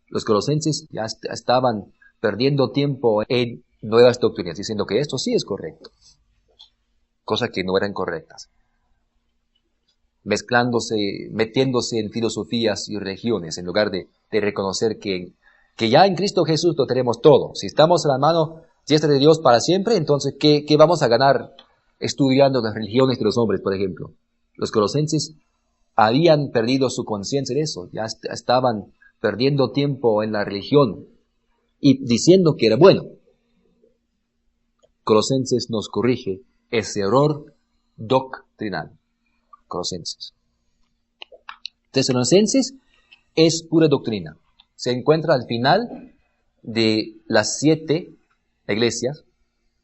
Los colosenses ya estaban perdiendo tiempo en nuevas doctrinas, diciendo que esto sí es correcto, cosas que no eran correctas, metiéndose en filosofías y religiones, en lugar de reconocer que ya en Cristo Jesús lo tenemos todo. Si estamos en la mano diestra de Dios para siempre, entonces, ¿qué vamos a ganar estudiando las religiones de los hombres, por ejemplo? Los colosenses habían perdido su conciencia en eso, ya estaban perdiendo tiempo en la religión y diciendo que era bueno. Colosenses nos corrige ese error doctrinal. Colosenses. Tesalonicenses es pura doctrina. Se encuentra al final de las 7 iglesias.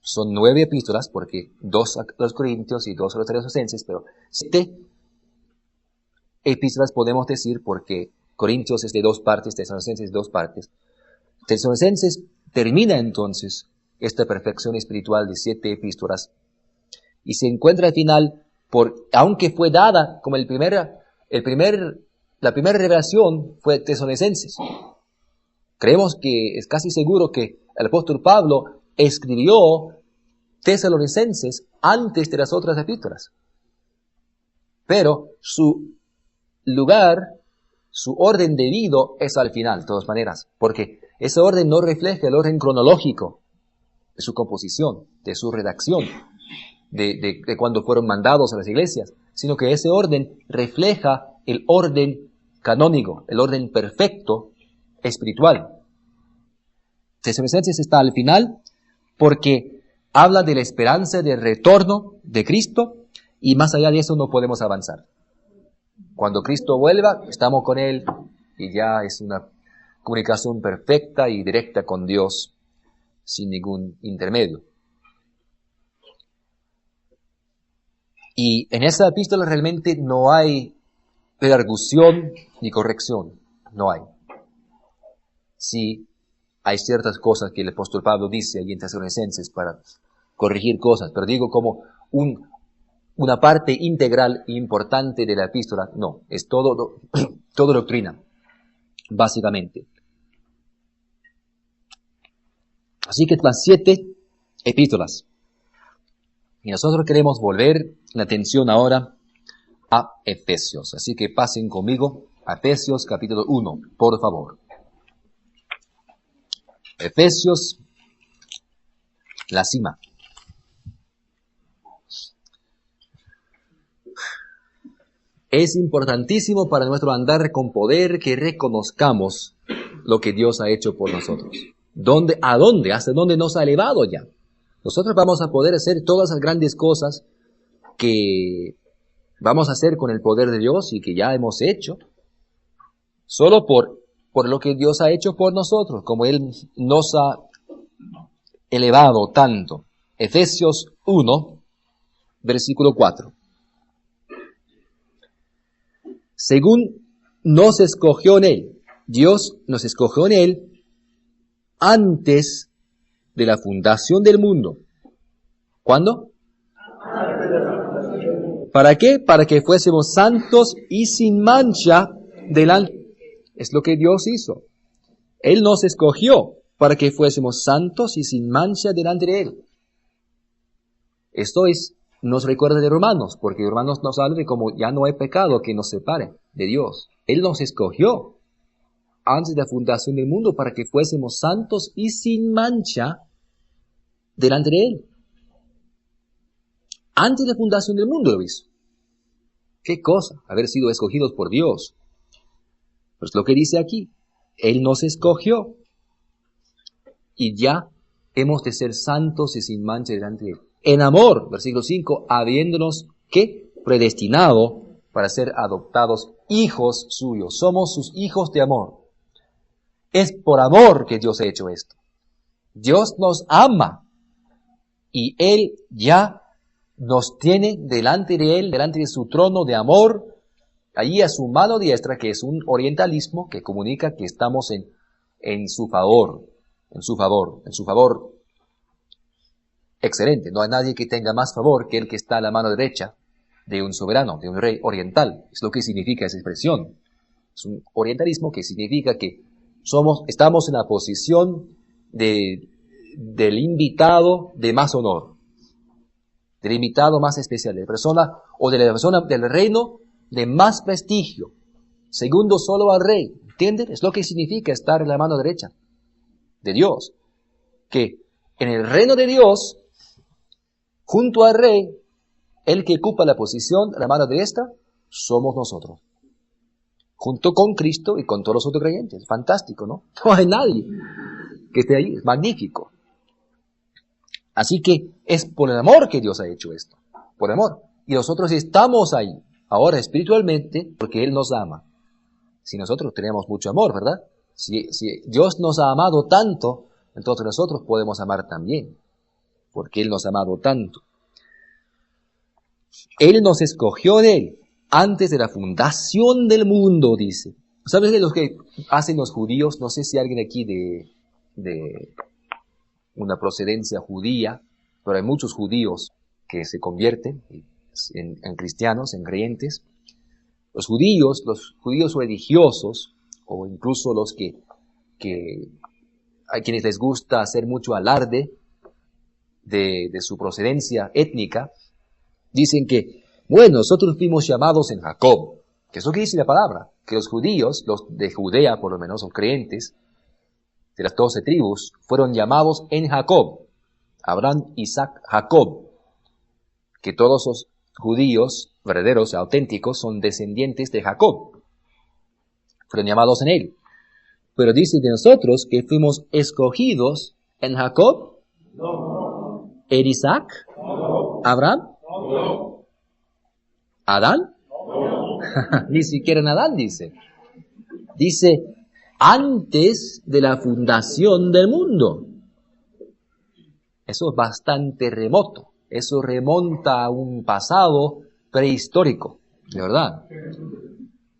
Son 9 epístolas, porque 2 a los Corintios y 2 a los Tesalonicenses, pero 7 epístolas podemos decir, porque Corintios es de 2 partes, Tesalonicenses de 2 partes. Tesalonicenses termina entonces esta perfección espiritual de 7 epístolas y se encuentra al final, aunque fue dada como la primera revelación fue Tesalonicenses. Creemos que es casi seguro que el apóstol Pablo escribió Tesalonicenses antes de las otras epístolas. Pero su lugar, su orden debido es al final, de todas maneras, porque ese orden no refleja el orden cronológico de su composición, de su redacción, de cuando fueron mandados a las iglesias, sino que ese orden refleja el orden canónico, el orden perfecto espiritual. Tesalonicenses está al final porque habla de la esperanza del retorno de Cristo y más allá de eso no podemos avanzar. Cuando Cristo vuelva, estamos con Él y ya es una comunicación perfecta y directa con Dios sin ningún intermedio. Y en esa epístola realmente no hay pedagogización ni corrección, no hay. Sí, hay ciertas cosas que el apóstol Pablo dice allí en Tesalonicenses para corregir cosas, pero digo como una parte integral e importante de la epístola, no, es todo doctrina, básicamente. Así que las 7 epístolas. Y nosotros queremos volver la atención ahora a Efesios. Así que pasen conmigo a Efesios capítulo 1, por favor. Efesios, la cima. Es importantísimo para nuestro andar con poder que reconozcamos lo que Dios ha hecho por nosotros. ¿Hasta dónde nos ha elevado ya? Nosotros vamos a poder hacer todas las grandes cosas que vamos a hacer con el poder de Dios y que ya hemos hecho, solo por lo que Dios ha hecho por nosotros, como Él nos ha elevado tanto. Efesios 1, versículo 4. Según nos escogió en Él, Dios nos escogió en Él antes de la fundación del mundo. ¿Cuándo? ¿Para qué? Para que fuésemos santos y sin mancha delante. Es lo que Dios hizo. Él nos escogió para que fuésemos santos y sin mancha delante de Él. Esto nos recuerda de Romanos, porque Romanos nos habla de cómo ya no hay pecado que nos separe de Dios. Él nos escogió antes de la fundación del mundo para que fuésemos santos y sin mancha delante de Él. Antes de la fundación del mundo lo hizo. ¿Qué cosa? Haber sido escogidos por Dios. Pues lo que dice aquí. Él nos escogió. Y ya hemos de ser santos y sin mancha delante de Él. En amor, versículo 5, habiéndonos, ¿qué? Predestinado para ser adoptados hijos suyos. Somos sus hijos de amor. Es por amor que Dios ha hecho esto. Dios nos ama. Y Él ya nos tiene delante de Él, delante de su trono de amor, allí a su mano diestra, que es un orientalismo que comunica que estamos en su favor, en su favor excelente. No hay nadie que tenga más favor que el que está a la mano derecha de un soberano, de un rey oriental. Es lo que significa esa expresión. Es un orientalismo que significa que Estamos en la posición del invitado de más honor, del invitado más especial, de la persona del reino de más prestigio, segundo solo al rey. ¿Entienden? Es lo que significa estar en la mano derecha de Dios. Que en el reino de Dios, junto al rey, el que ocupa la posición, la mano derecha, somos nosotros. Junto con Cristo y con todos los otros creyentes. Fantástico, ¿no? No hay nadie que esté ahí. Es magnífico. Así que es por el amor que Dios ha hecho esto. Por amor. Y nosotros estamos ahí. Ahora espiritualmente, porque Él nos ama. Si nosotros tenemos mucho amor, ¿verdad? Si Dios nos ha amado tanto, entonces nosotros podemos amar también. Porque Él nos ha amado tanto. Él nos escogió de Él antes de la fundación del mundo, dice. ¿Sabes de lo que hacen los judíos? No sé si alguien aquí de una procedencia judía, pero hay muchos judíos que se convierten en cristianos, en creyentes. Los judíos religiosos, o incluso los que hay quienes les gusta hacer mucho alarde de su procedencia étnica, dicen que, bueno, nosotros fuimos llamados en Jacob, que es lo que dice la palabra, que los judíos, los de Judea por lo menos, los creyentes, de las 12 tribus, fueron llamados en Jacob, Abraham, Isaac, Jacob, que todos los judíos verdaderos, auténticos, son descendientes de Jacob, fueron llamados en él. Pero dice de nosotros que fuimos escogidos en Jacob, No. en Isaac, No. Abraham, No. Adán, No. ni siquiera en Adán dice. Dice, antes de la fundación del mundo. Eso es bastante remoto. Eso remonta a un pasado prehistórico, de verdad.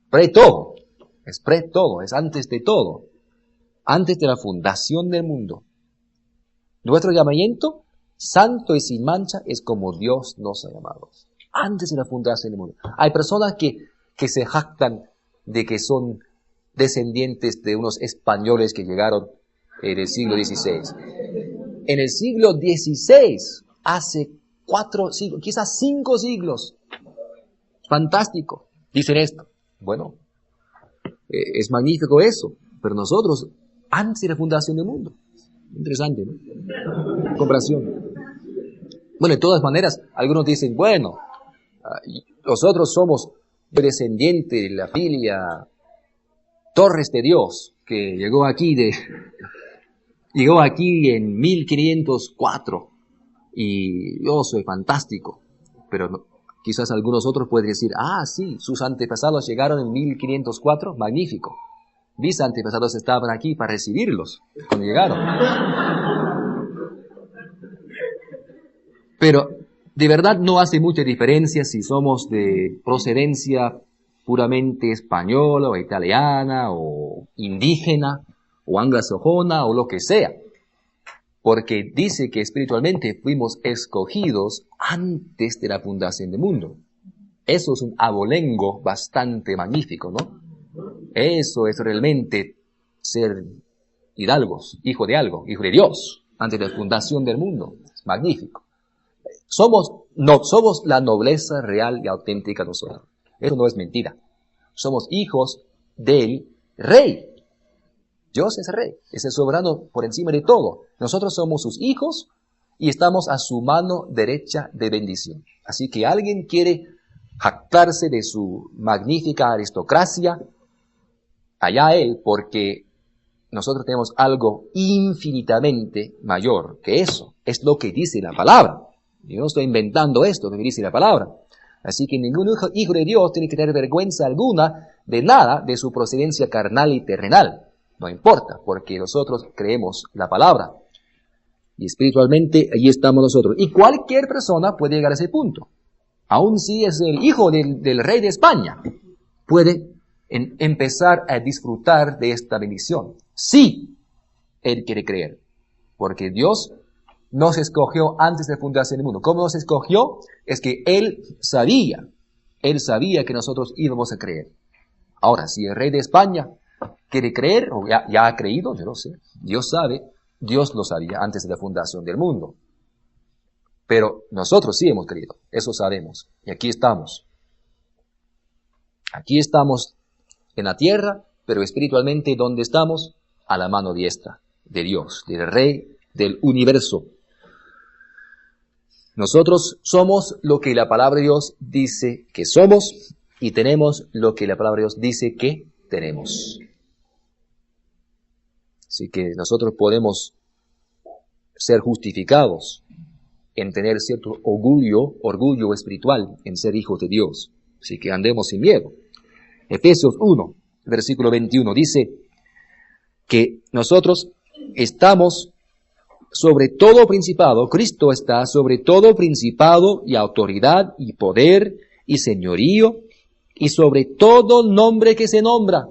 Pre-todo. Es pre-todo, es antes de todo. Antes de la fundación del mundo. Nuestro llamamiento, santo y sin mancha, es como Dios nos ha llamado. Antes de la fundación del mundo. Hay personas que se jactan de que son descendientes de unos españoles que llegaron en el siglo XVI. En el siglo XVI, hace 4 siglos, quizás 5 siglos. Fantástico. Dicen esto. Bueno, es magnífico eso. Pero nosotros, antes de la fundación del mundo. Interesante, ¿no? Comparación. Bueno, de todas maneras, algunos dicen, bueno, nosotros somos descendientes de la familia Torres de Dios, que llegó aquí en 1504, y yo soy fantástico, pero no, quizás algunos otros pueden decir, sí, sus antepasados llegaron en 1504, magnífico, mis antepasados estaban aquí para recibirlos cuando llegaron. Pero de verdad no hace mucha diferencia si somos de procedencia puramente española o italiana o indígena o anglosajona o lo que sea. Porque dice que espiritualmente fuimos escogidos antes de la fundación del mundo. Eso es un abolengo bastante magnífico, ¿no? Eso es realmente ser hidalgos, hijo de algo, hijo de Dios, antes de la fundación del mundo. Es magnífico. Somos la nobleza real y auténtica nosotros. Eso no es mentira. Somos hijos del Rey. Dios es Rey, es el soberano por encima de todo. Nosotros somos sus hijos y estamos a su mano derecha de bendición. Así que alguien quiere jactarse de su magnífica aristocracia, allá él, porque nosotros tenemos algo infinitamente mayor que eso. Es lo que dice la palabra. Yo no estoy inventando esto que dice la palabra. Así que ningún hijo de Dios tiene que tener vergüenza alguna de nada de su procedencia carnal y terrenal. No importa, porque nosotros creemos la palabra. Y espiritualmente allí estamos nosotros. Y cualquier persona puede llegar a ese punto. Aun si es el hijo del rey de España, puede empezar a disfrutar de esta bendición. Sí, él quiere creer. Porque Dios nos escogió antes de la fundación del mundo. ¿Cómo nos escogió? Es que Él sabía que nosotros íbamos a creer. Ahora, si el rey de España quiere creer, o ya ha creído, yo no sé. Dios sabe, Dios lo sabía antes de la fundación del mundo. Pero nosotros sí hemos creído, eso sabemos. Y aquí estamos. Aquí estamos en la tierra, pero espiritualmente, ¿dónde estamos? A la mano diestra de Dios, del Rey del universo. Nosotros somos lo que la palabra de Dios dice que somos y tenemos lo que la palabra de Dios dice que tenemos. Así que nosotros podemos ser justificados en tener cierto orgullo espiritual en ser hijos de Dios. Así que andemos sin miedo. Efesios 1, versículo 21 dice que nosotros estamos sobre todo principado, Cristo está sobre todo principado y autoridad y poder y señorío y sobre todo nombre que se nombra,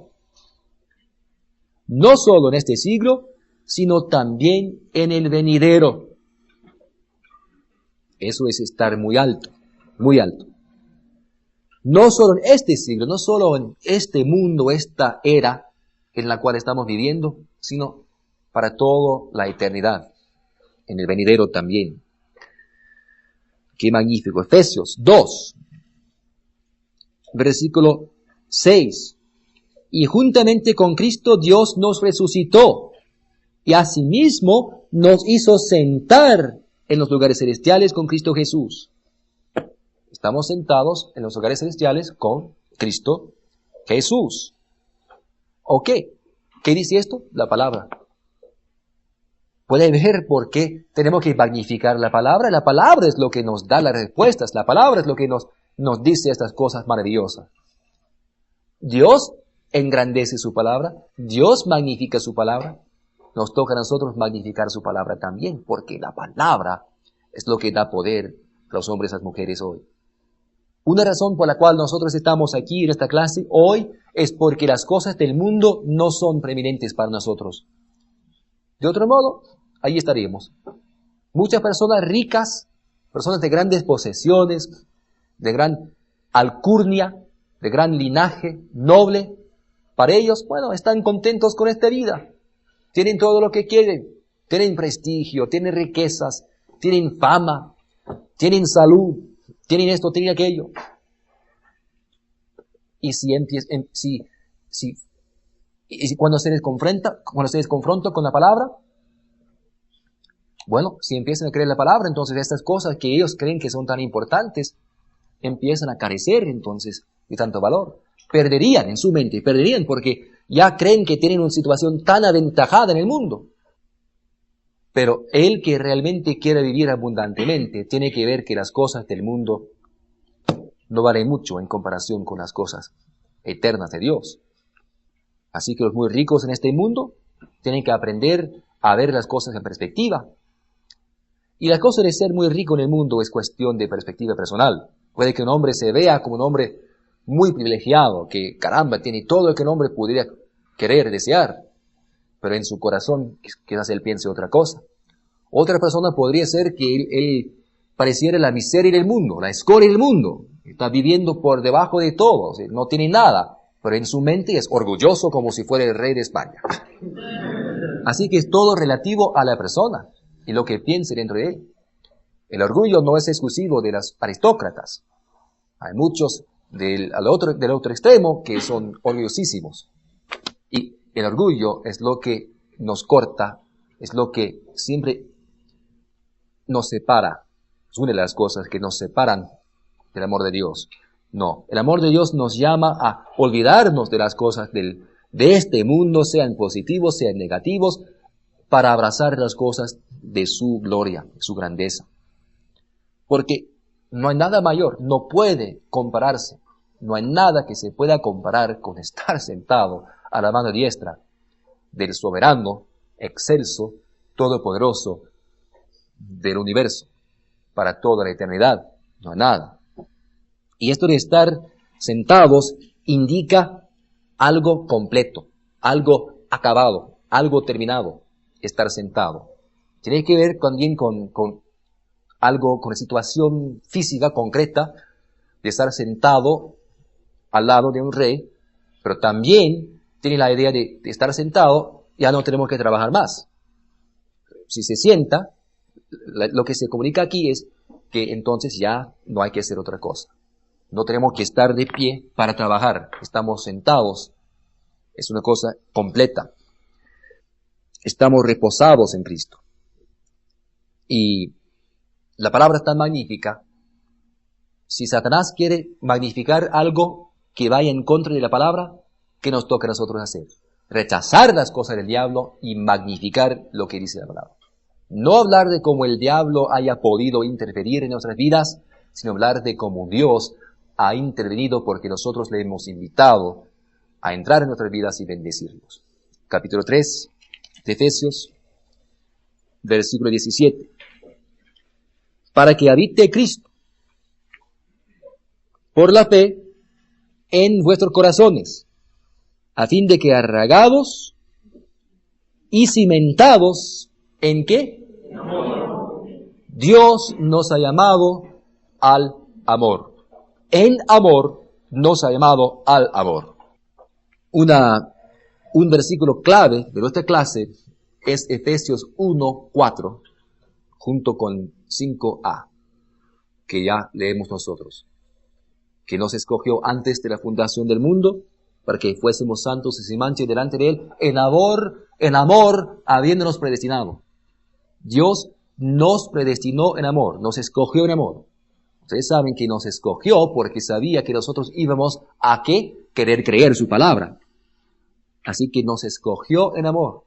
no solo en este siglo, sino también en el venidero. Eso es estar muy alto, muy alto. No solo en este siglo, no solo en este mundo, esta era en la cual estamos viviendo, sino para toda la eternidad. En el venidero también. Qué magnífico. Efesios 2, versículo 6. Y juntamente con Cristo Dios nos resucitó y asimismo nos hizo sentar en los lugares celestiales con Cristo Jesús. Estamos sentados en los lugares celestiales con Cristo Jesús. ¿Ok? ¿Qué dice esto? La palabra. ¿Puede ver por qué tenemos que magnificar la palabra? La palabra es lo que nos da las respuestas. La palabra es lo que nos dice estas cosas maravillosas. Dios engrandece su palabra. Dios magnifica su palabra. Nos toca a nosotros magnificar su palabra también, porque la palabra es lo que da poder a los hombres y a las mujeres hoy. Una razón por la cual nosotros estamos aquí en esta clase hoy es porque las cosas del mundo no son preeminentes para nosotros. De otro modo, ahí estaríamos. Muchas personas ricas, personas de grandes posesiones, de gran alcurnia, de gran linaje noble, para ellos, bueno, están contentos con esta vida. Tienen todo lo que quieren. Tienen prestigio, tienen riquezas, tienen fama, tienen salud, tienen esto, tienen aquello. Y cuando se les confronta con la palabra, bueno, si empiezan a creer la palabra, entonces estas cosas que ellos creen que son tan importantes, empiezan a carecer entonces de tanto valor. Perderían en su mente, porque ya creen que tienen una situación tan aventajada en el mundo. Pero el que realmente quiere vivir abundantemente, tiene que ver que las cosas del mundo no valen mucho en comparación con las cosas eternas de Dios. Así que los muy ricos en este mundo tienen que aprender a ver las cosas en perspectiva. Y la cosa de ser muy rico en el mundo es cuestión de perspectiva personal. Puede que un hombre se vea como un hombre muy privilegiado, que caramba, tiene todo lo que un hombre pudiera querer, desear, pero en su corazón quizás él piense otra cosa. Otra persona podría ser que él pareciera la miseria del mundo, la escoria del mundo, está viviendo por debajo de todo, o sea, no tiene nada, pero en su mente es orgulloso como si fuera el rey de España. Así que es todo relativo a la persona y lo que piense dentro de él. El orgullo no es exclusivo de las aristócratas. Hay muchos del otro extremo que son orgullosísimos. Y el orgullo es lo que nos corta, es lo que siempre nos separa. Es una de las cosas que nos separan del amor de Dios. No, el amor de Dios nos llama a olvidarnos de las cosas de este mundo, sean positivos, sean negativos, para abrazar las cosas de su gloria, de su grandeza. Porque no hay nada mayor, no puede compararse, no hay nada que se pueda comparar con estar sentado a la mano diestra del soberano, excelso, todopoderoso del universo, para toda la eternidad. No hay nada. Y esto de estar sentados indica algo completo, algo acabado, algo terminado, estar sentado. Tiene que ver también con algo, con la situación física concreta de estar sentado al lado de un rey, pero también tiene la idea de estar sentado, ya no tenemos que trabajar más. Si se sienta, lo que se comunica aquí es que entonces ya no hay que hacer otra cosa. No tenemos que estar de pie para trabajar, estamos sentados. Es una cosa completa. Estamos reposados en Cristo. Y la palabra es tan magnífica. Si Satanás quiere magnificar algo que vaya en contra de la palabra, ¿qué nos toca a nosotros hacer? Rechazar las cosas del diablo y magnificar lo que dice la palabra. No hablar de cómo el diablo haya podido interferir en nuestras vidas, sino hablar de cómo Dios ha intervenido porque nosotros le hemos invitado a entrar en nuestras vidas y bendecirlos. Capítulo 3 de Efesios, versículo 17. Para que habite Cristo por la fe en vuestros corazones, a fin de que arraigados y cimentados, ¿en qué? Dios nos ha llamado al amor. En amor nos ha llamado al amor. Un versículo clave de nuestra clase es Efesios 1:4, junto con 5a, que ya leemos nosotros. Que nos escogió antes de la fundación del mundo, para que fuésemos santos y sin mancha delante de Él, en amor, habiéndonos predestinado. Dios nos predestinó en amor, nos escogió en amor. Ustedes saben que nos escogió porque sabía que nosotros íbamos a ¿qué? Querer creer su palabra. Así que nos escogió en amor,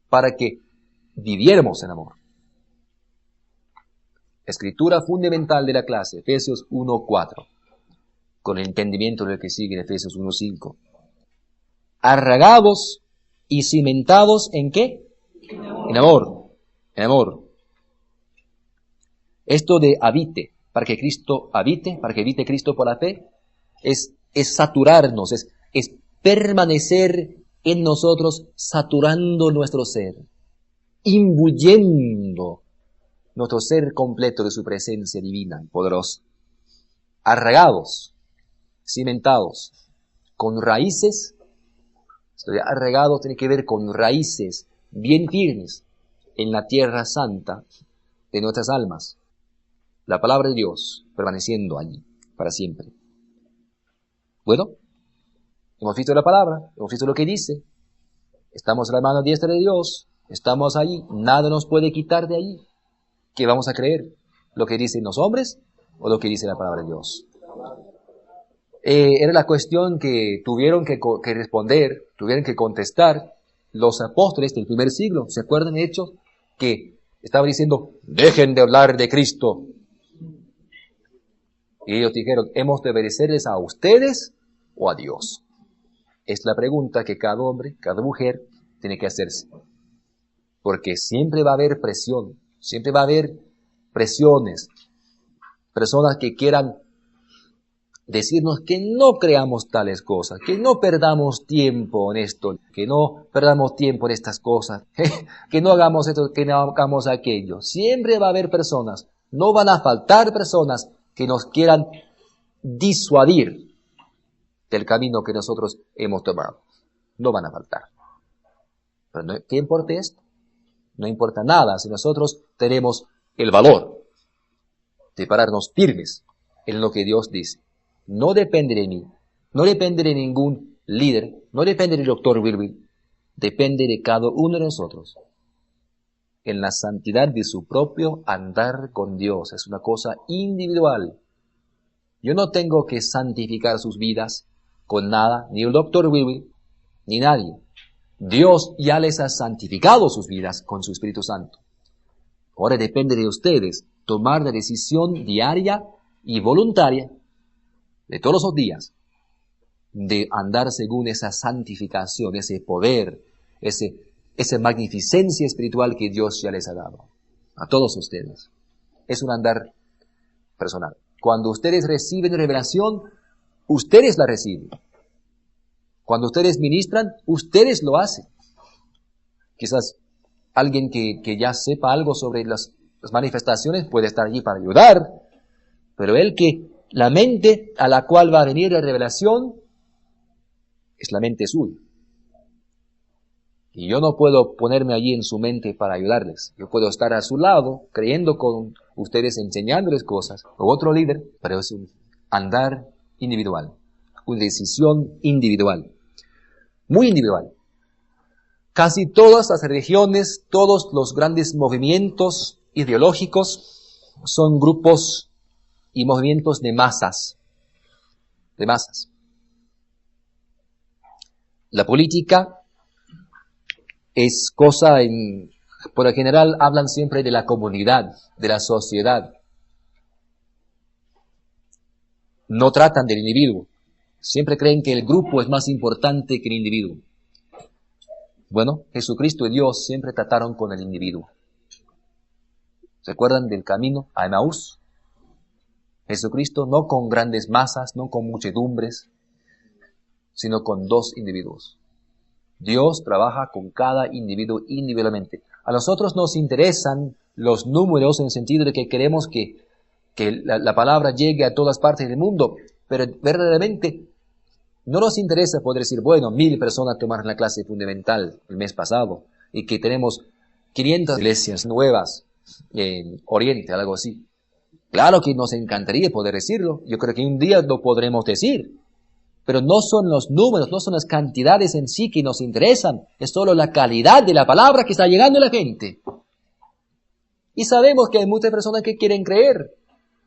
para que viviéramos en amor. Escritura fundamental de la clase, Efesios 1:4, con el entendimiento del que sigue en Efesios 1:5. Arraigados y cimentados ¿en qué? En amor. En amor. Esto de habite, para que Cristo habite, para que habite Cristo por la fe, es saturarnos, es permanecer en nosotros, saturando nuestro ser, imbuyendo nuestro ser completo de su presencia divina y poderosa. Arraigados, cimentados, con raíces. Esto de arraigados tiene que ver con raíces bien firmes en la tierra santa de nuestras almas. La palabra de Dios permaneciendo allí para siempre. Bueno, hemos visto la palabra, hemos visto lo que dice. Estamos en la mano diestra de Dios, estamos allí, nada nos puede quitar de allí. ¿Qué vamos a creer? ¿Lo que dicen los hombres o lo que dice la palabra de Dios? Era la cuestión que tuvieron que responder, tuvieron que contestar los apóstoles del primer siglo. ¿Se acuerdan de Hechos? Que estaban diciendo, dejen de hablar de Cristo. Y ellos dijeron, ¿hemos de obedecerles a ustedes o a Dios? Es la pregunta que cada hombre, cada mujer tiene que hacerse. Porque siempre va a haber presión, siempre va a haber presiones, personas que quieran decirnos que no creamos tales cosas, que no perdamos tiempo en esto, que no perdamos tiempo en estas cosas, que no hagamos esto, que no hagamos aquello. Siempre va a haber personas, no van a faltar personas que nos quieran disuadir del camino que nosotros hemos tomado. No van a faltar. Pero no, ¿qué importa esto? No importa nada si nosotros tenemos el valor de pararnos firmes en lo que Dios dice. No depende de mí, no depende de ningún líder, no depende del doctor Wilby, depende de cada uno de nosotros. En la santidad de su propio andar con Dios, es una cosa individual. Yo no tengo que santificar sus vidas con nada, ni el doctor Wilby, ni nadie. Dios ya les ha santificado sus vidas con su Espíritu Santo. Ahora depende de ustedes tomar la decisión diaria y voluntaria de todos los días, de andar según esa santificación, ese poder, esa magnificencia espiritual que Dios ya les ha dado. A todos ustedes. Es un andar personal. Cuando ustedes reciben revelación, ustedes la reciben. Cuando ustedes ministran, ustedes lo hacen. Quizás alguien que ya sepa algo sobre las manifestaciones puede estar allí para ayudar, pero la mente a la cual va a venir la revelación es la mente suya. Y yo no puedo ponerme allí en su mente para ayudarles. Yo puedo estar a su lado, creyendo con ustedes, enseñándoles cosas. O otro líder, pero es un andar individual. Una decisión individual. Muy individual. Casi todas las religiones, todos los grandes movimientos ideológicos son grupos y movimientos de masas. De masas. La política es cosa por lo general hablan siempre de la comunidad, de la sociedad. No tratan del individuo. Siempre creen que el grupo es más importante que el individuo. Bueno, Jesucristo y Dios siempre trataron con el individuo. ¿Se acuerdan del camino a Emaús? Jesucristo no con grandes masas, no con muchedumbres, sino con dos individuos. Dios trabaja con cada individuo individualmente. A nosotros nos interesan los números en el sentido de que queremos que la palabra llegue a todas partes del mundo, pero verdaderamente no nos interesa poder decir, bueno, 1000 personas tomaron la clase fundamental el mes pasado y que tenemos 500 iglesias nuevas en Oriente, algo así. Claro que nos encantaría poder decirlo. Yo creo que un día lo podremos decir. Pero no son los números, no son las cantidades en sí que nos interesan. Es solo la calidad de la palabra que está llegando a la gente. Y sabemos que hay muchas personas que quieren creer.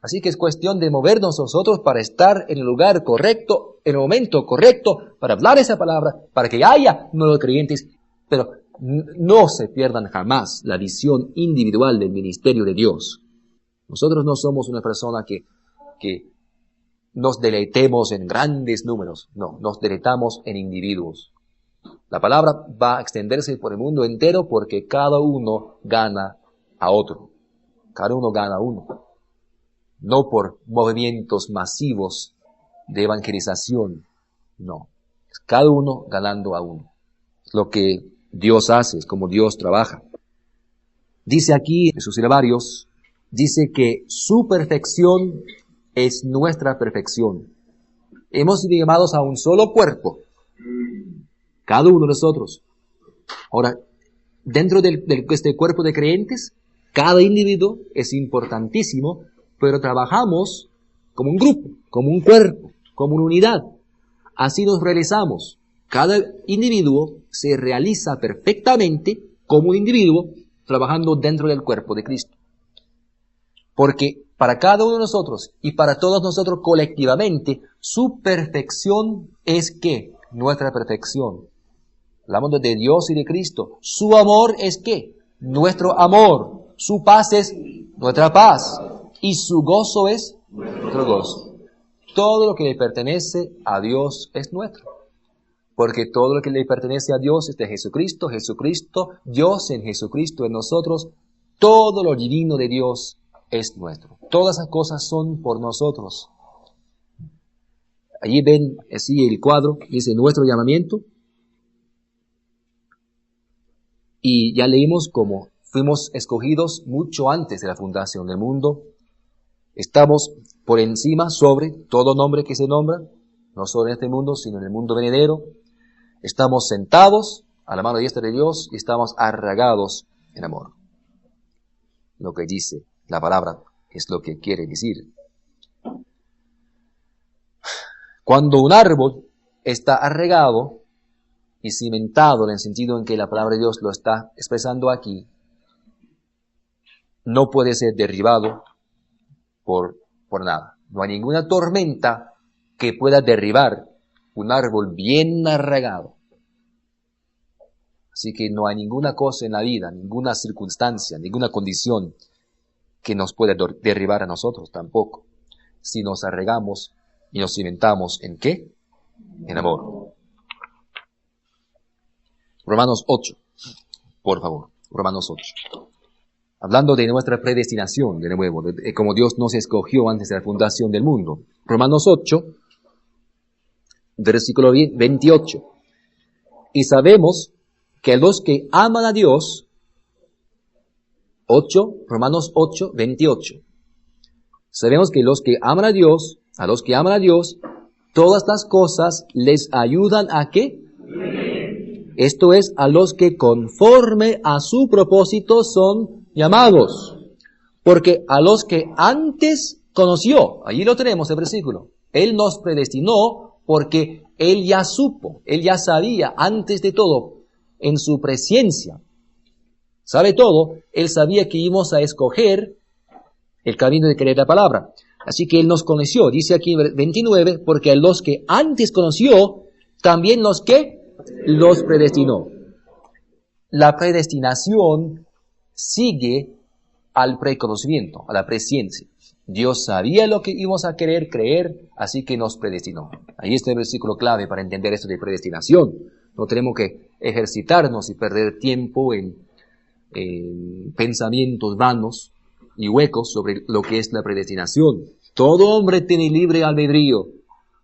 Así que es cuestión de movernos nosotros para estar en el lugar correcto, en el momento correcto, para hablar esa palabra, para que haya nuevos creyentes. Pero no se pierdan jamás la visión individual del ministerio de Dios. Nosotros no somos una persona que nos deleitemos en grandes números. No, nos deleitamos en individuos. La palabra va a extenderse por el mundo entero porque cada uno gana a otro. Cada uno gana a uno. No por movimientos masivos de evangelización. No. Es cada uno ganando a uno. Es lo que Dios hace, es como Dios trabaja. Dice aquí en sus silabarios, dice que su perfección es nuestra perfección. Hemos sido llamados a un solo cuerpo. Cada uno de nosotros. Ahora, dentro de este cuerpo de creyentes, cada individuo es importantísimo, pero trabajamos como un grupo, como un cuerpo, como una unidad. Así nos realizamos. Cada individuo se realiza perfectamente como un individuo, trabajando dentro del cuerpo de Cristo. Porque para cada uno de nosotros y para todos nosotros colectivamente, su perfección es ¿qué? Nuestra perfección. Hablamos de Dios y de Cristo. Su amor es ¿qué? Nuestro amor. Su paz es nuestra paz. Y su gozo es nuestro gozo. Todo lo que le pertenece a Dios es nuestro. Porque todo lo que le pertenece a Dios es de Jesucristo. Jesucristo, Dios en Jesucristo en nosotros. Todo lo divino de Dios es nuestro. Todas esas cosas son por nosotros. Allí ven así el cuadro, dice nuestro llamamiento. Y ya leímos cómo fuimos escogidos mucho antes de la fundación del mundo. Estamos por encima, sobre todo nombre que se nombra, no solo en este mundo, sino en el mundo venidero. Estamos sentados a la mano diestra de Dios y estamos arraigados en amor. Lo que dice la palabra es lo que quiere decir. Cuando un árbol está arraigado y cimentado en el sentido en que la palabra de Dios lo está expresando aquí, no puede ser derribado por nada. No hay ninguna tormenta que pueda derribar un árbol bien arraigado. Así que no hay ninguna cosa en la vida, ninguna circunstancia, ninguna condición que nos pueda derribar a nosotros tampoco. Si nos arraigamos y nos cimentamos ¿en qué? En amor. Romanos 8, por favor, Romanos 8. Hablando de nuestra predestinación, de nuevo, de cómo Dios nos escogió antes de la fundación del mundo. Romanos 8, versículo 28. Y sabemos que los que aman a Dios, Romanos 8, 28. Sabemos que los que aman a Dios, todas las cosas les ayudan a ¿qué? Esto es, a los que conforme a su propósito son llamados. Porque a los que antes conoció, allí lo tenemos el versículo, Él nos predestinó porque Él ya supo, Él ya sabía antes de todo, en su presencia. Sabe todo, Él sabía que íbamos a escoger el camino de creer la palabra. Así que Él nos conoció, dice aquí en 29, porque a los que antes conoció, también los que los predestinó. La predestinación sigue al preconocimiento, a la presciencia. Dios sabía lo que íbamos a querer creer, así que nos predestinó. Ahí está el versículo clave para entender esto de predestinación. No tenemos que ejercitarnos y perder tiempo en pensamientos vanos y huecos sobre lo que es la predestinación. Todo hombre tiene libre albedrío.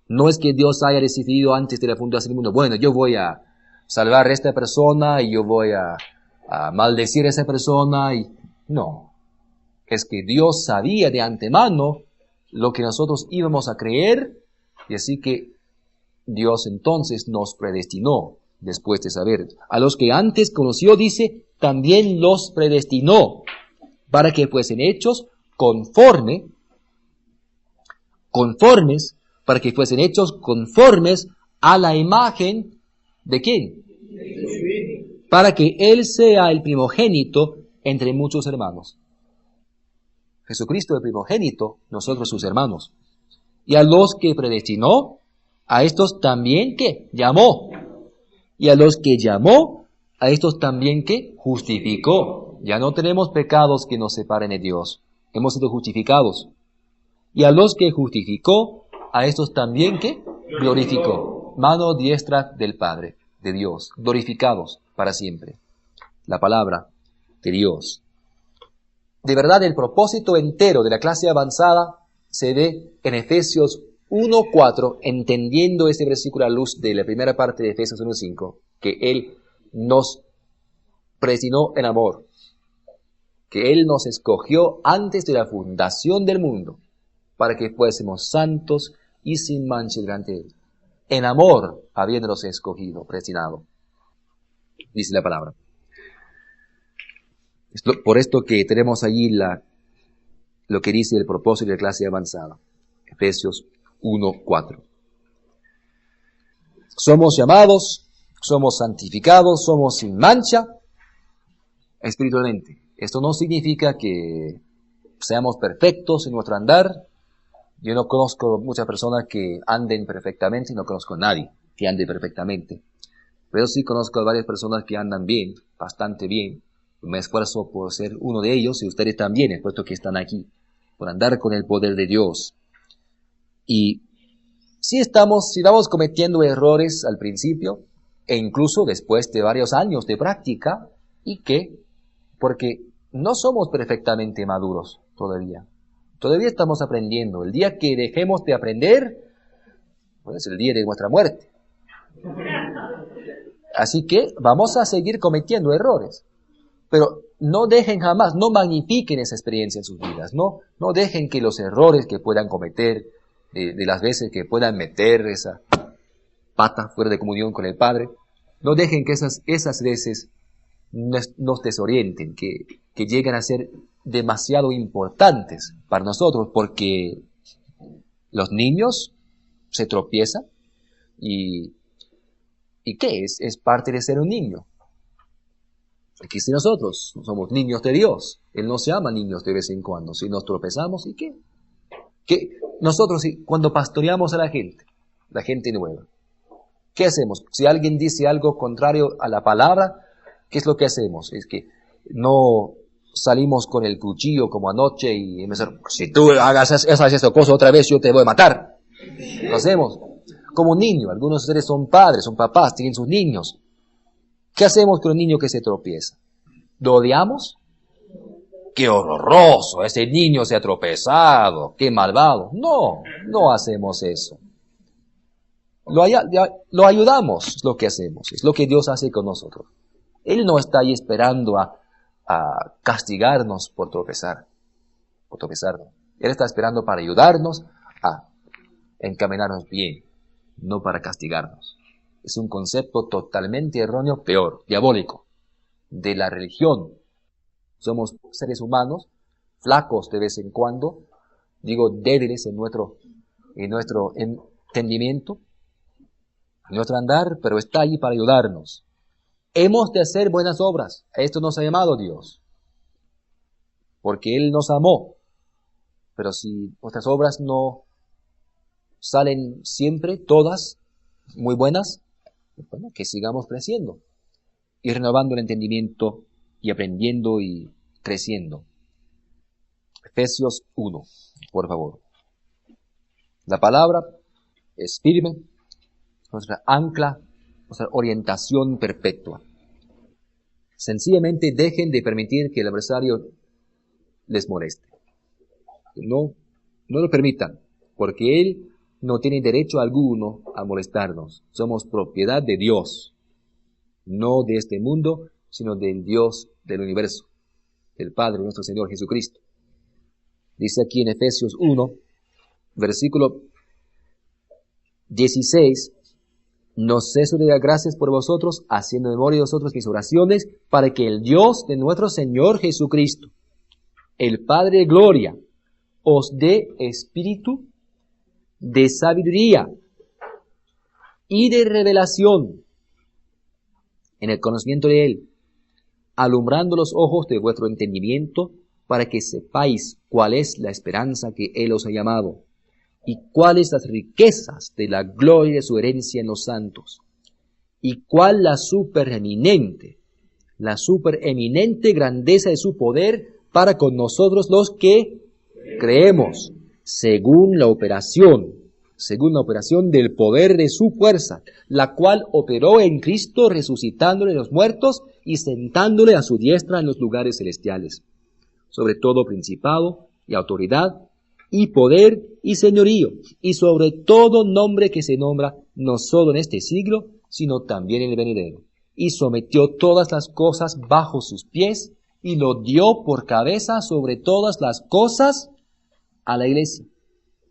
No es que Dios haya decidido antes de la fundación del mundo, bueno, yo voy a salvar a esta persona y yo voy a maldecir a esa persona. No, es que Dios sabía de antemano lo que nosotros íbamos a creer, y así que Dios entonces nos predestinó después de saber. A los que antes conoció, dice, también los predestinó para que fuesen hechos conformes, para que fuesen hechos conformes a la imagen ¿de quién? Para que Él sea el primogénito entre muchos hermanos. Jesucristo el primogénito, nosotros sus hermanos. Y a los que predestinó, a estos también que llamó. Y a los que llamó, a estos también que justificó. Ya no tenemos pecados que nos separen de Dios. Hemos sido justificados. Y a los que justificó, a estos también que glorificó. Mano diestra del Padre, de Dios, glorificados para siempre. La palabra de Dios. De verdad, el propósito entero de la clase avanzada se ve en Efesios 1:4, entendiendo este versículo a luz de la primera parte de Efesios 1:5, que Él nos predestinó en amor, que Él nos escogió antes de la fundación del mundo, para que fuésemos santos y sin mancha delante de Él. En amor, habiéndonos escogido, predestinado, dice la palabra. Por esto que tenemos allí lo que dice el propósito de la clase avanzada. Efesios 1:4. Somos llamados, somos santificados, somos sin mancha espiritualmente. Esto no significa que seamos perfectos en nuestro andar. Yo no conozco muchas personas que anden perfectamente, no conozco a nadie que ande perfectamente. Pero sí conozco a varias personas que andan bien, bastante bien. Me esfuerzo por ser uno de ellos y ustedes también, puesto que están aquí, por andar con el poder de Dios. Y si vamos cometiendo errores al principio, e incluso después de varios años de práctica, porque no somos perfectamente maduros todavía. Todavía estamos aprendiendo. El día que dejemos de aprender, pues es el día de nuestra muerte. Así que vamos a seguir cometiendo errores. Pero no dejen jamás, no magnifiquen esa experiencia en sus vidas, no dejen que los errores que puedan cometer, de las veces que puedan meter esa pata fuera de comunión con el Padre, no dejen que esas veces nos desorienten, que lleguen a ser demasiado importantes para nosotros, porque los niños se tropiezan y ¿qué es? Es parte de ser un niño. Aquí si nosotros somos niños de Dios, Él nos llama niños de vez en cuando. Si nos tropezamos, ¿y qué? Que nosotros cuando pastoreamos a la gente nueva, ¿qué hacemos? Si alguien dice algo contrario a la palabra, ¿qué es lo que hacemos? Es que no salimos con el cuchillo como anoche y si tú hagas esa cosa otra vez, yo te voy a matar. Lo hacemos como un niño. Algunos de ustedes son padres, son papás, tienen sus niños. ¿Qué hacemos con un niño que se tropieza? ¿Lo odiamos? ¡Qué horroroso! Ese niño se ha tropezado. ¡Qué malvado! No hacemos eso. Lo ayudamos, es lo que hacemos. Es lo que Dios hace con nosotros. Él no está ahí esperando a castigarnos por tropezarnos. Él está esperando para ayudarnos a encaminarnos bien, no para castigarnos. es un concepto totalmente erróneo, peor, diabólico, de la religión. Somos seres humanos, flacos de vez en cuando, digo débiles en nuestro entendimiento, en nuestro andar, pero está allí para ayudarnos. Hemos de hacer buenas obras. A esto nos ha llamado Dios, porque Él nos amó. Pero si nuestras obras no salen siempre, todas, muy buenas, bueno, que sigamos creciendo y renovando el entendimiento y aprendiendo y creciendo. Efesios 1, por favor. La palabra es firme, nuestra ancla, nuestra orientación perpetua. Sencillamente dejen de permitir que el adversario les moleste. No lo permitan, porque Él no tiene derecho alguno a molestarnos. Somos propiedad de Dios, no de este mundo, sino del Dios del universo, el Padre, nuestro Señor Jesucristo. Dice aquí en Efesios 1, versículo 16, no ceso de dar gracias por vosotros, haciendo memoria de vosotros mis oraciones, para que el Dios de nuestro Señor Jesucristo, el Padre de gloria, os dé espíritu de sabiduría y de revelación en el conocimiento de Él, alumbrando los ojos de vuestro entendimiento, para que sepáis cuál es la esperanza que Él os ha llamado, y cuáles las riquezas de la gloria de su herencia en los santos, y cuál la supereminente grandeza de su poder para con nosotros los que creemos, según la operación del poder de su fuerza, la cual operó en Cristo resucitándole de los muertos y sentándole a su diestra en los lugares celestiales, sobre todo principado y autoridad y poder y señorío, y sobre todo nombre que se nombra no solo en este siglo, sino también en el venidero. Y sometió todas las cosas bajo sus pies, y lo dio por cabeza sobre todas las cosas a la iglesia,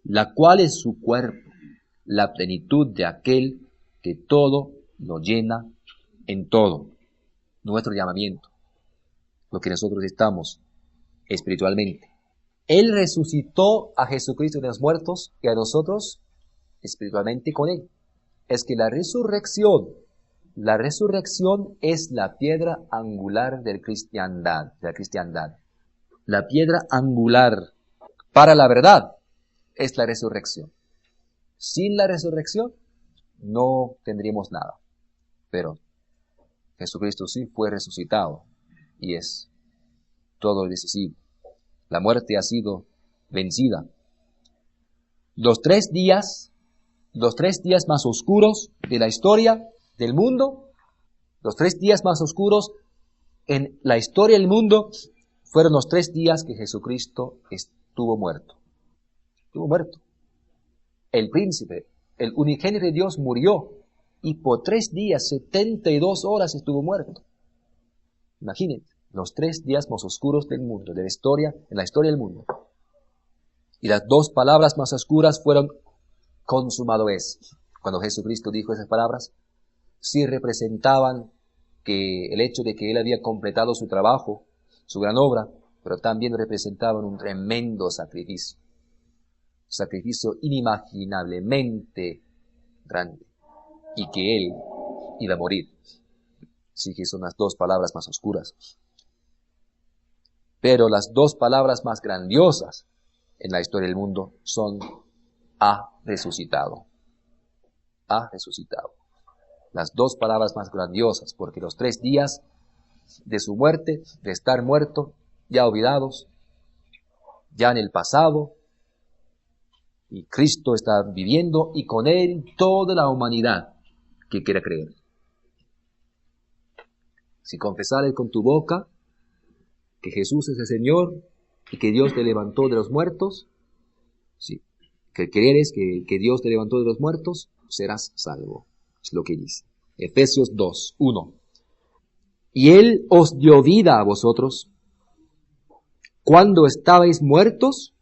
la cual es su cuerpo, la plenitud de aquel que todo lo llena en todo. Nuestro llamamiento, lo que nosotros estamos espiritualmente. Él resucitó a Jesucristo de los muertos y a nosotros espiritualmente con Él. Es que la resurrección es la piedra angular de la cristiandad. La piedra angular para la verdad es la resurrección. Sin la resurrección no tendríamos nada. Pero Jesucristo sí fue resucitado y es todo lo decisivo. La muerte ha sido vencida. Los tres días más oscuros de la historia del mundo, los 3 días más oscuros en la historia del mundo fueron los 3 días que Jesucristo estuvo muerto. Estuvo muerto. El príncipe, el unigénito de Dios murió y por 3 días, 72 horas estuvo muerto. Imagínense. Los 3 días más oscuros del mundo, de la historia, en la historia del mundo. Y las 2 palabras más oscuras fueron consumado es. Cuando Jesucristo dijo esas palabras, sí representaban que el hecho de que Él había completado su trabajo, su gran obra, pero también representaban un tremendo sacrificio. Sacrificio inimaginablemente grande. Y que Él iba a morir. Sí que son las 2 palabras más oscuras. Pero las 2 palabras más grandiosas en la historia del mundo son ha resucitado. Ha resucitado. Las 2 palabras más grandiosas, porque los 3 días de su muerte, de estar muerto, ya olvidados, ya en el pasado, y Cristo está viviendo y con Él toda la humanidad que quiera creer. Si confesares con tu boca que Jesús es el Señor y que Dios te levantó de los muertos, sí, que creeres que Dios te levantó de los muertos, serás salvo. Es lo que dice. Efesios 2, 1. Y Él os dio vida a vosotros cuando estabais muertos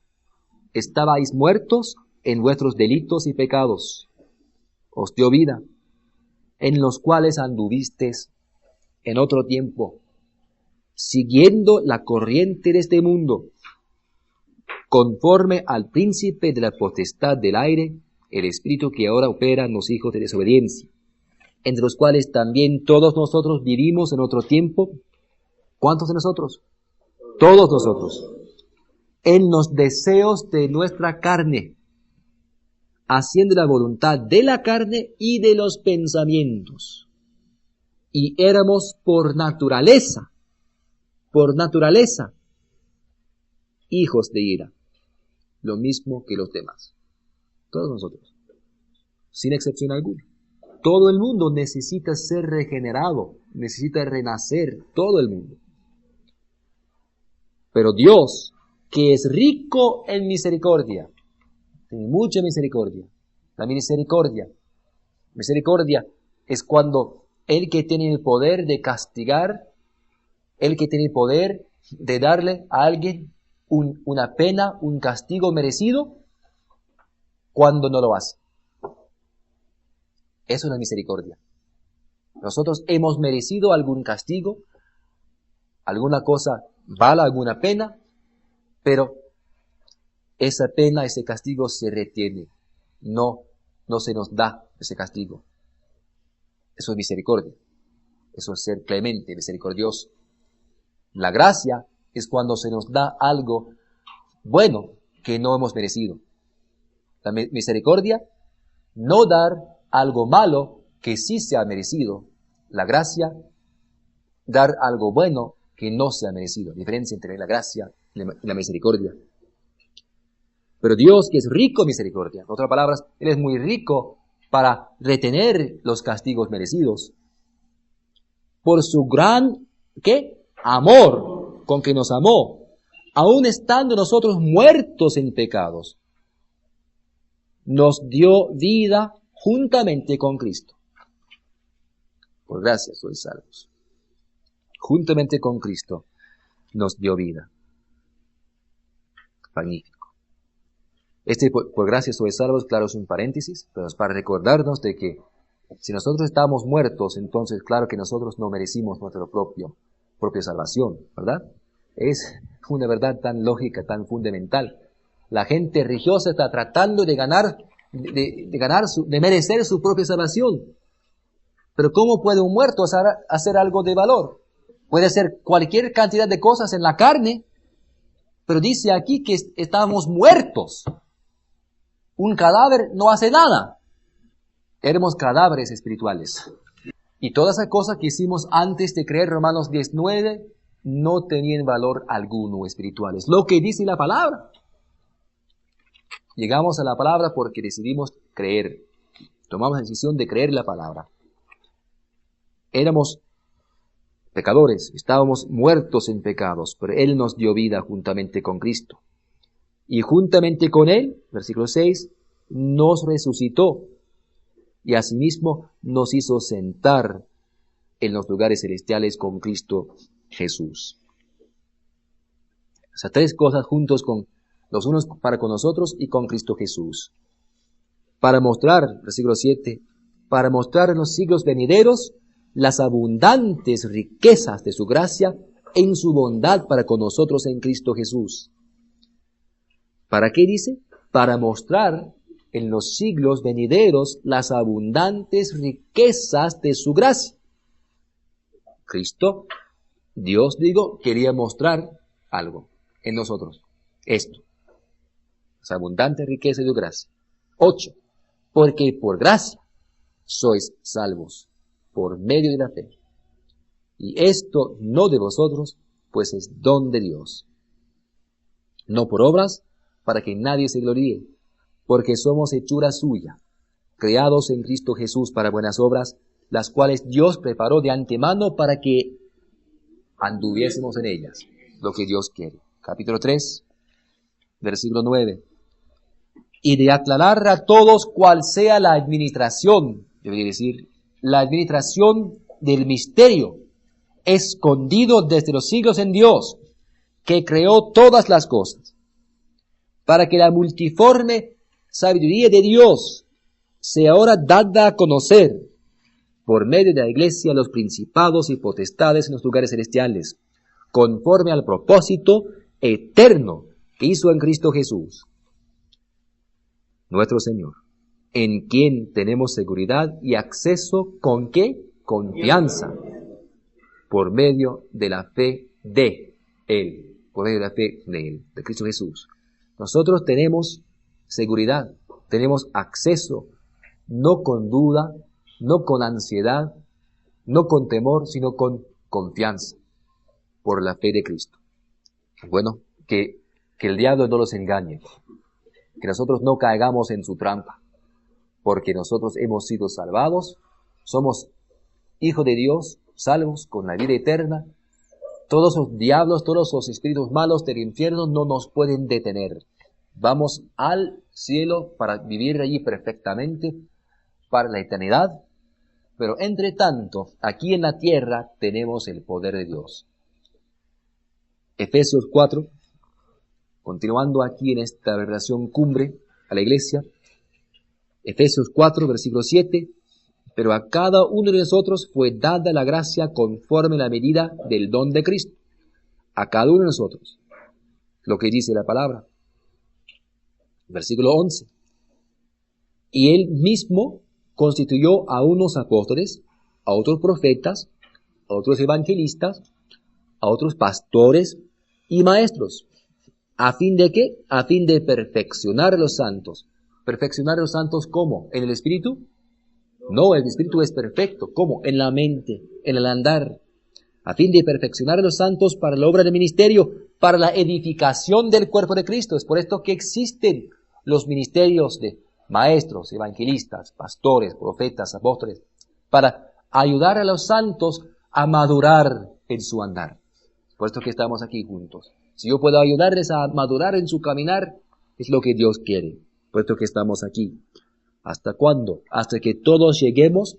en vuestros delitos y pecados. Os dio vida. en los cuales anduvistes en otro tiempo, siguiendo la corriente de este mundo, conforme al príncipe de la potestad del aire, el espíritu que ahora opera en los hijos de desobediencia, entre los cuales también todos nosotros vivimos en otro tiempo. ¿Cuántos de nosotros? Todos nosotros. En los deseos de nuestra carne, haciendo la voluntad de la carne y de los pensamientos. Y éramos por naturaleza, hijos de ira, lo mismo que los demás. Todos nosotros, sin excepción alguna. Todo el mundo necesita ser regenerado, necesita renacer, todo el mundo. Pero Dios, que es rico en misericordia, tiene mucha misericordia. La misericordia es cuando el que tiene el poder de castigar, el que tiene el poder de darle a alguien una pena, un castigo merecido, cuando no lo hace. Eso es la misericordia. Nosotros hemos merecido algún castigo, alguna cosa mala, alguna pena, pero esa pena, ese castigo se retiene. No se nos da ese castigo. Eso es misericordia. Eso es ser clemente, misericordioso. La gracia es cuando se nos da algo bueno que no hemos merecido. La misericordia, no dar algo malo que sí se ha merecido. La gracia, dar algo bueno que no se ha merecido. Diferencia entre la gracia y la misericordia. Pero Dios, que es rico en misericordia, en otras palabras, Él es muy rico para retener los castigos merecidos. Por su gran, amor con que nos amó, aun estando nosotros muertos en pecados, nos dio vida juntamente con Cristo. Por gracia sois salvos. Juntamente con Cristo nos dio vida. Magnífico. Por gracia sois salvos, claro, es un paréntesis, pero es para recordarnos de que si nosotros estamos muertos, entonces claro que nosotros no merecimos nuestra propia salvación, ¿verdad? Es una verdad tan lógica, tan fundamental. La gente religiosa está tratando de merecer su propia salvación. Pero ¿cómo puede un muerto hacer algo de valor? Puede hacer cualquier cantidad de cosas en la carne, pero dice aquí que estábamos muertos. Un cadáver no hace nada. Éramos cadáveres espirituales. Y todas esas cosas que hicimos antes de creer, Romanos 19, no tenían valor alguno espiritual. Es lo que dice la palabra. Llegamos a la palabra porque decidimos creer. Tomamos la decisión de creer la palabra. Éramos pecadores, estábamos muertos en pecados, pero Él nos dio vida juntamente con Cristo. Y juntamente con Él, versículo 6, nos resucitó y asimismo nos hizo sentar en los lugares celestiales con Cristo Jesús. O sea, tres cosas juntos con los unos para con nosotros y con Cristo Jesús. Para mostrar, versículo 7, para mostrar en los siglos venideros las abundantes riquezas de su gracia en su bondad para con nosotros en Cristo Jesús. ¿Para qué dice? Para mostrar en los siglos venideros las abundantes riquezas de su gracia. Cristo, Dios, quería mostrar algo en nosotros. Esto. Las abundantes riquezas de su gracia. 8. Porque por gracia sois salvos por medio de la fe. Y esto no de vosotros, pues es don de Dios. No por obras, para que nadie se gloríe, porque somos hechura suya, creados en Cristo Jesús para buenas obras, las cuales Dios preparó de antemano para que anduviésemos en ellas, lo que Dios quiere. Capítulo 3, versículo 9. Y de aclarar a todos cuál sea la administración, debería decir, la administración del misterio, escondido desde los siglos en Dios, que creó todas las cosas, para que la multiforme sabiduría de Dios sea ahora dada a conocer por medio de la iglesia, los principados y potestades en los lugares celestiales, conforme al propósito eterno que hizo en Cristo Jesús, nuestro Señor, en quien tenemos seguridad y acceso, ¿con qué? Confianza, por medio de la fe de Él, por medio de la fe de Él, de Cristo Jesús. Nosotros tenemos seguridad, tenemos acceso, no con duda, no con ansiedad, no con temor, sino con confianza, por la fe de Cristo. Bueno, que el diablo no los engañe, que nosotros no caigamos en su trampa, porque nosotros hemos sido salvados, somos hijos de Dios, salvos con la vida eterna. Todos los diablos, todos los espíritus malos del infierno no nos pueden detener. Vamos al cielo para vivir allí perfectamente, para la eternidad, pero entre tanto, aquí en la tierra tenemos el poder de Dios. Efesios 4, continuando aquí en esta revelación cumbre a la iglesia, Efesios 4, versículo 7, pero a cada uno de nosotros fue dada la gracia conforme a la medida del don de Cristo. A cada uno de nosotros. Lo que dice la palabra. Versículo 11. Y Él mismo constituyó a unos apóstoles, a otros profetas, a otros evangelistas, a otros pastores y maestros. ¿A fin de qué? A fin de perfeccionar a los santos. ¿Perfeccionar a los santos cómo? ¿En el Espíritu? No, el Espíritu es perfecto. ¿Cómo? En la mente, en el andar. A fin de perfeccionar a los santos para la obra del ministerio, para la edificación del cuerpo de Cristo. Es por esto que existen los ministerios de maestros, evangelistas, pastores, profetas, apóstoles, para ayudar a los santos a madurar en su andar. Por esto que estamos aquí juntos. Si yo puedo ayudarles a madurar en su caminar, es lo que Dios quiere. Por esto que estamos aquí. ¿Hasta cuándo? Hasta que todos lleguemos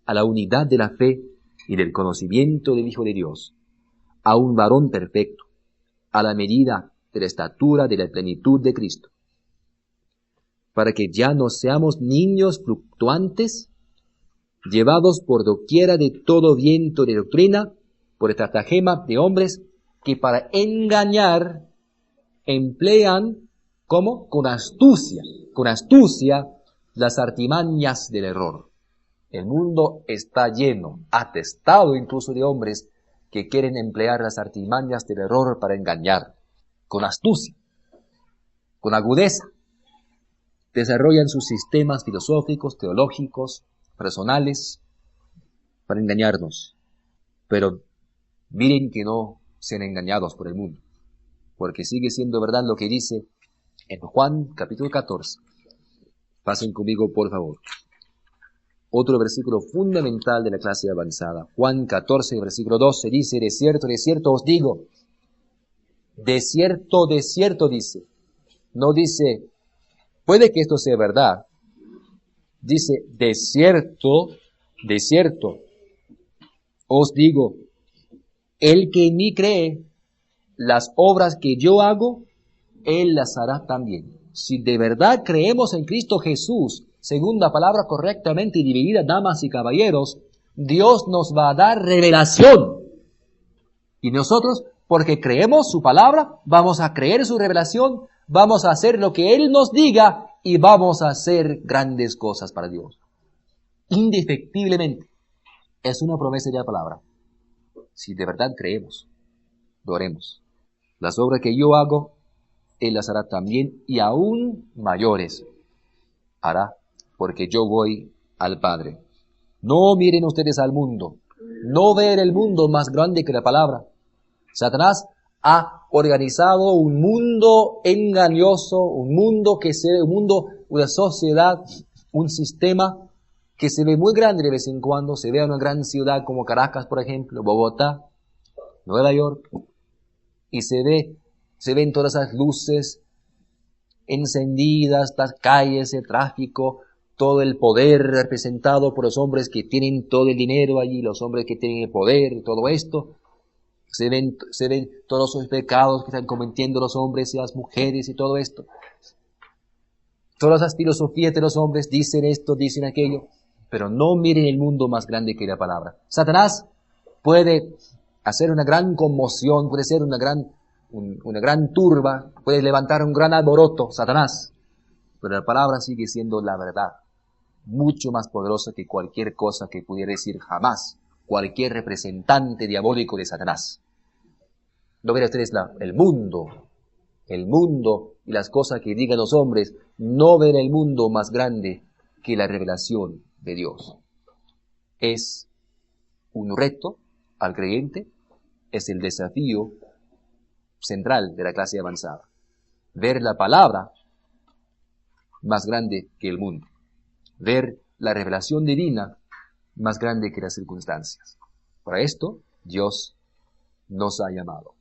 a la unidad de la fe y del conocimiento del Hijo de Dios, a un varón perfecto, a la medida de la estatura de la plenitud de Cristo, para que ya no seamos niños fluctuantes, llevados por doquiera de todo viento de doctrina, por estratagema de hombres que para engañar emplean, ¿cómo? Con astucia, las artimañas del error. El mundo está lleno, atestado incluso de hombres que quieren emplear las artimañas del error para engañar, con astucia, con agudeza. Desarrollan sus sistemas filosóficos, teológicos, personales, para engañarnos. Pero miren que no sean engañados por el mundo, porque sigue siendo verdad lo que dice en Juan capítulo 14. Pasen conmigo, por favor. Otro versículo fundamental de la clase avanzada. Juan 14, versículo 12 dice, de cierto os digo. De cierto dice. No dice, puede que esto sea verdad. Dice, de cierto os digo, el que en mí cree, las obras que yo hago, él las hará también. Si de verdad creemos en Cristo Jesús, según la palabra correctamente dividida, damas y caballeros, Dios nos va a dar revelación. Y nosotros, porque creemos su palabra, vamos a creer su revelación, vamos a hacer lo que Él nos diga y vamos a hacer grandes cosas para Dios. Indefectiblemente. Es una promesa de la palabra. Si de verdad creemos, lo haremos. Las obras que yo hago, Él las hará también y aún mayores hará, porque yo voy al Padre. No miren ustedes al mundo, no ver el mundo más grande que la palabra. Satanás ha organizado un mundo engañoso, una sociedad, un sistema que se ve muy grande de vez en cuando. Se ve en una gran ciudad como Caracas, por ejemplo, Bogotá, Nueva York, y se ven todas esas luces encendidas, las calles, el tráfico, todo el poder representado por los hombres que tienen todo el dinero allí, los hombres que tienen el poder, todo esto. Se ven todos los pecados que están cometiendo los hombres y las mujeres y todo esto. Todas las filosofías de los hombres dicen esto, dicen aquello. pero no miren el mundo más grande que la palabra. Satanás puede hacer una gran conmoción, puede ser una gran turba, puede levantar un gran alboroto, Satanás, pero la palabra sigue siendo la verdad, mucho más poderosa que cualquier cosa que pudiera decir jamás cualquier representante diabólico de Satanás. No verán ustedes el mundo y las cosas que digan los hombres, no ven el mundo más grande que la revelación de Dios. Es un reto al creyente, es el desafío central de la clase avanzada. Ver la palabra más grande que el mundo. Ver la revelación divina más grande que las circunstancias. Para esto, Dios nos ha llamado.